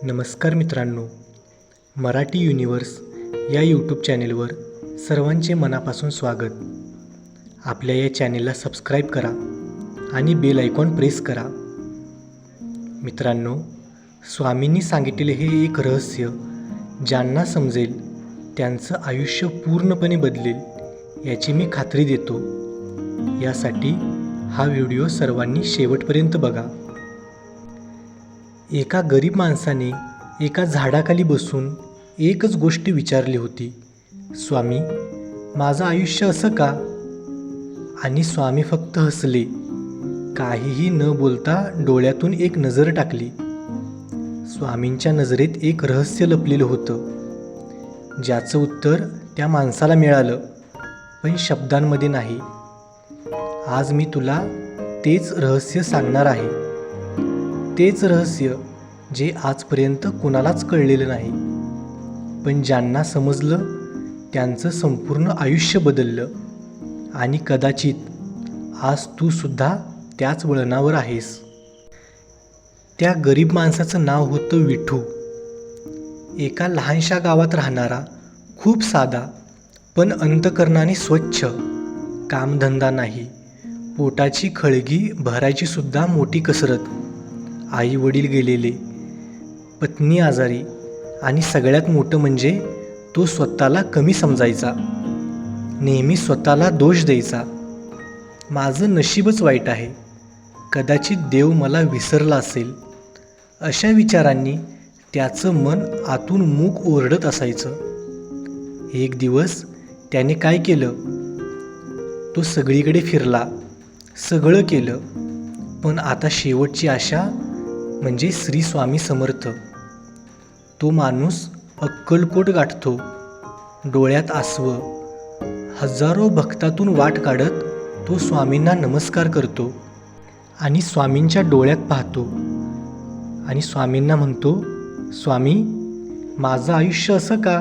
नमस्कार मित्रांनो, मराठी युनिवर्स या यूट्यूब चॅनेलवर सर्वांचे मनापासून स्वागत. आपल्या या चॅनेलला सबस्क्राईब करा आणि बेल आयकॉन प्रेस करा. मित्रांनो, स्वामींनी सांगितलेले हे एक रहस्य ज्यांना समजेल त्यांचं आयुष्य पूर्णपणे बदलेल याची मी खात्री देतो. यासाठी हा व्हिडिओ सर्वांनी शेवटपर्यंत बघा. एका गरीब माणसाने एका झाडाखाली बसून एकच गोष्ट विचारली होती, स्वामी, माझं आयुष्य असं का? आणि स्वामी फक्त हसले. काहीही न बोलता डोळ्यातून एक नजर टाकली. स्वामींच्या नजरेत एक रहस्य लपलेलं होतं, ज्याचं उत्तर त्या माणसाला मिळालं, पण शब्दांमध्ये नाही. आज मी तुला तेच रहस्य सांगणार आहे. तेच रहस्य जे आजपर्यंत कुणालाच कळलेलं नाही, पण ज्यांना समजलं त्यांचं संपूर्ण आयुष्य बदललं. आणि कदाचित आज तू सुद्धा त्याच वळणावर आहेस. त्या गरीब माणसाचं नाव होतं विठू. एका लहानशा गावात राहणारा, खूप साधा पण अंतःकरणाने स्वच्छ. कामधंदा नाही, पोटाची खळगी भरायची सुद्धा मोठी कसरत. आई वडील गेलेले, पत्नी आजारी आणि सगळ्यात मोठं म्हणजे तो स्वतःला कमी समजायचा. नेहमी स्वतःला दोष द्यायचा. माझं नशीबच वाईट आहे, कदाचित देव मला विसरला असेल, अशा विचारांनी त्याचं मन आतून मूक ओरडत असायचं. एक दिवस त्याने काय केलं, तो सगळीकडे फिरला, सगळं केलं, पण आता शेवटची आशा म्हणजे श्री स्वामी समर्थ. तो माणूस अक्कलकोट गाठतो, डोळ्यात आसवं. हजारो भक्तातून वाट काढत तो स्वामींना नमस्कार करतो आणि स्वामींच्या डोळ्यात पाहतो आणि स्वामींना म्हणतो, स्वामी, माझं आयुष्य असं का?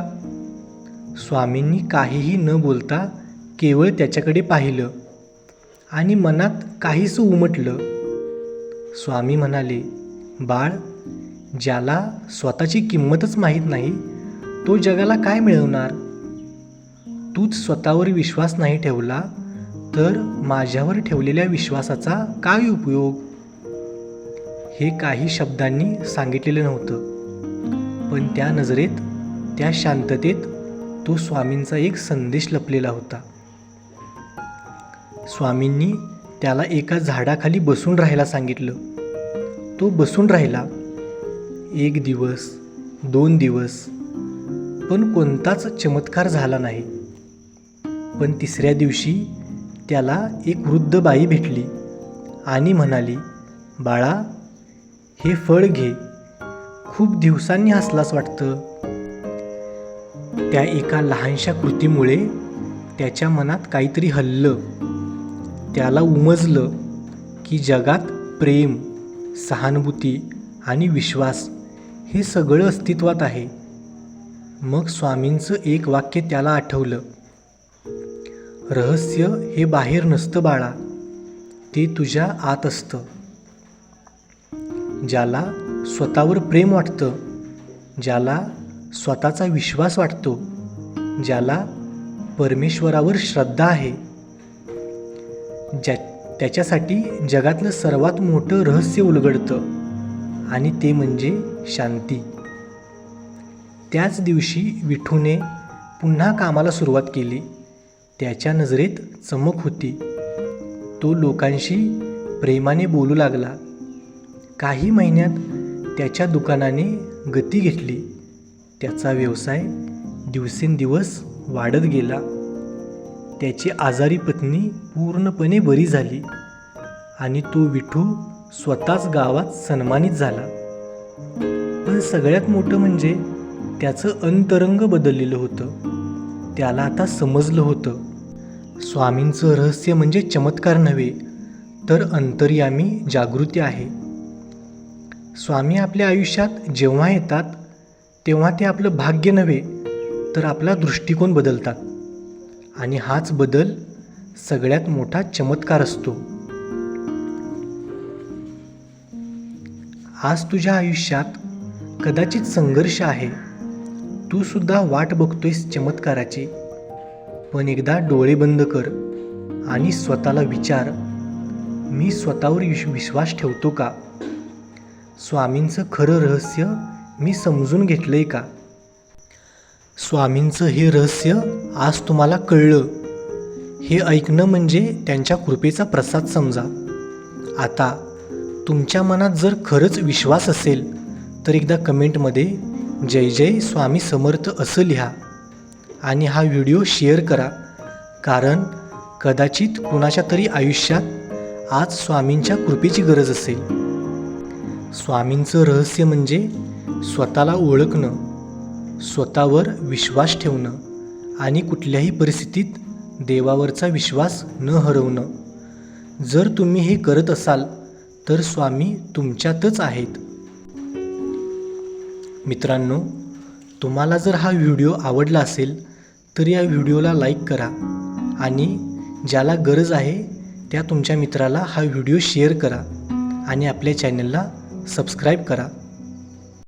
स्वामींनी काहीही न बोलता केवळ त्याच्याकडे पाहिलं आणि मनात काहीसं उमटलं. स्वामी म्हणाले, बाळ, ज्याला स्वतःची किंमतच माहीत नाही तो जगाला काय मिळवणार? तूच स्वतःवर विश्वास नाही ठेवला तर माझ्यावर ठेवलेल्या विश्वासाचा काय उपयोग? हे काही शब्दांनी सांगितलेलं नव्हतं, पण त्या नजरेत, त्या शांततेत तो स्वामींचा एक संदेश लपलेला होता. स्वामींनी त्याला एका झाडाखाली बसून राहायला सांगितलं. तो बसून राहिला. 1 दिवस, 2 दिवस, पण कोणताच चमत्कार झाला नाही. पण 3ऱ्या दिवशी त्याला एक वृद्ध बाई भेटली आणि म्हणाली, बाळा, हे फळ घे. खूप दिवसांनी हसलास वाटतं. त्या एका लहानशा कृतीमुळे त्याच्या मनात काहीतरी हललं. त्याला उमजलं की जगात प्रेम, सहानुभूती आणि विश्वास हे सगळं अस्तित्वात आहे. मग स्वामींचं एक वाक्य त्याला आठवलं, रहस्य हे बाहेर नसतं बाळा, ते तुझ्या आत असतं. ज्याला स्वतःवर प्रेम वाटतं, ज्याला स्वतःचा विश्वास वाटतो, ज्याला परमेश्वरावर श्रद्धा आहे, त्याच्यासाठी जगातलं सर्वात मोठं रहस्य उलगडतं आणि ते म्हणजे शांती. त्याच दिवशी विठूने पुन्हा कामाला सुरुवात केली. त्याच्या नजरेत चमक होती. तो लोकांशी प्रेमाने बोलू लागला. काही महिन्यात त्याच्या दुकानाने गती घेतली. त्याचा व्यवसाय दिवसेंदिवस वाढत गेला. त्याची आजारी पत्नी पूर्णपणे बरी झाली आणि तो विठू स्वतःच गावात सन्मानित झाला. पण सगळ्यात मोठं म्हणजे त्याचं अंतरंग बदललेलं होतं. त्याला आता समजलं होतं, स्वामींचं रहस्य म्हणजे चमत्कार नव्हे, तर अंतर्यामी जागृती आहे. स्वामी आपल्या आयुष्यात जेव्हा येतात तेव्हा ते आपलं भाग्य नव्हे, तर आपला दृष्टिकोन बदलतात. आणि हाच बदल सगळ्यात मोठा चमत्कार असतो. आज तुझ्या आयुष्यात कदाचित संघर्ष आहे, तू सुद्धा वाट बघतोयस चमत्काराची. पण एकदा डोळे बंद कर आणि स्वतःला विचार, मी स्वतःवर विश्वास ठेवतो का? स्वामींचं खरं रहस्य मी समजून घेतलंय का? स्वामींचं हे रहस्य आज तुम्हाला कळलं. हे ऐकणं म्हणजे त्यांच्या कृपेचा प्रसाद समजा. आता तुमच्या मनात जर खरंच विश्वास असेल तर एकदा कमेंटमध्ये जय जय स्वामी समर्थ असं लिहा आणि हा व्हिडिओ शेअर करा. कारण कदाचित कुणाच्या तरी आयुष्यात आज स्वामींच्या कृपेची गरज असेल. स्वामींचं रहस्य म्हणजे स्वतःला ओळखणं, स्वतःवर विश्वास ठेवणं आणि कुठल्याही परिस्थितीत देवावरचा विश्वास न हरवणं. जर तुम्ही हे करत असाल तर स्वामी तुमच्यातच आहेत. मित्रांनो, तुम्हाला जर हा व्हिडिओ आवडला असेल तर या व्हिडिओला लाईक करा आणि ज्याला गरज आहे त्या तुमच्या मित्राला हा व्हिडिओ शेअर करा आणि आपल्या चॅनलला सबस्क्राईब करा.